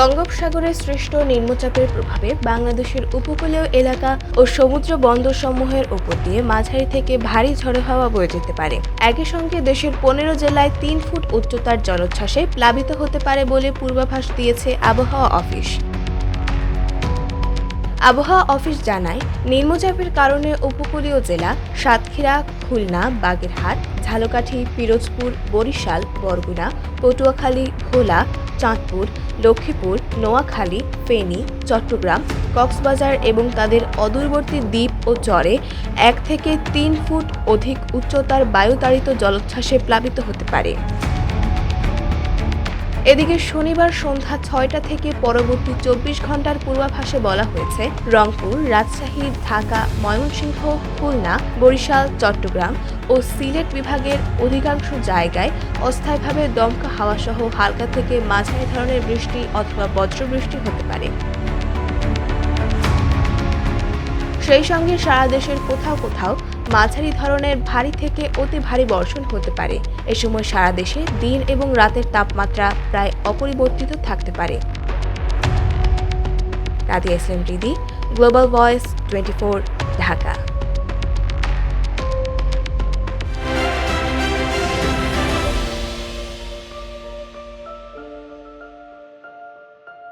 বঙ্গোপসাগরে সৃষ্ট নিম্নচাপের প্রভাবে বাংলাদেশের উপকূলীয় এলাকা ও সমুদ্র বন্দরসমূহের উপর দিয়ে মাঝারি থেকে ভারী ঝড়ো হাওয়া বয়ে যেতে পারে। একই সঙ্গে দেশের ১৫ জেলায় ৩ ফুট উচ্চতার জলোচ্ছ্বাসে প্লাবিত হতে পারে বলে পূর্বাভাস দিয়েছে আবহাওয়া অফিস। আবহাওয়া অফিস জানায়, নিম্নচাপের কারণে উপকূলীয় জেলা সাতক্ষীরা, খুলনা, বাগেরহাট, ঝালকাঠি, পিরোজপুর, বরিশাল, বরগুনা, পটুয়াখালী, ভোলা, চাঁদপুর, লক্ষ্মীপুর, নোয়াখালী, ফেনী, চট্টগ্রাম, কক্সবাজার এবং তাদের অদূরবর্তী দ্বীপ ও চরে ১ থেকে ৩ ফুট অধিক উচ্চতার বায়ুতাড়িত জলোচ্ছ্বাসে প্লাবিত হতে পারে। এদিকে শনিবার সন্ধ্যা ৬টা থেকে পরবর্তী ২৪ ঘন্টার পূর্বাভাসে বলা হয়েছে, রংপুর, রাজশাহী, ঢাকা, ময়মনসিংহ, খুলনা, বরিশাল, চট্টগ্রাম ও সিলেট বিভাগের অধিকাংশ জায়গায় অস্থায়ীভাবে দমকা হাওয়াসহ হালকা থেকে মাঝারি ধরনের বৃষ্টি অথবা বজ্রবৃষ্টি হতে পারে। সেই সঙ্গে সারা দেশের কোথাও কোথাও মাঝারি ধরনের ভারী থেকে অতি ভারী বর্ষণ হতে পারে। এ সময় সারা দেশে দিন এবং রাতের তাপমাত্রা প্রায় অপরিবর্তিত থাকতে পারে। রাদিয়া ইসলাম রিদি, গ্লোবাল ভয়েস 24, ঢাকা।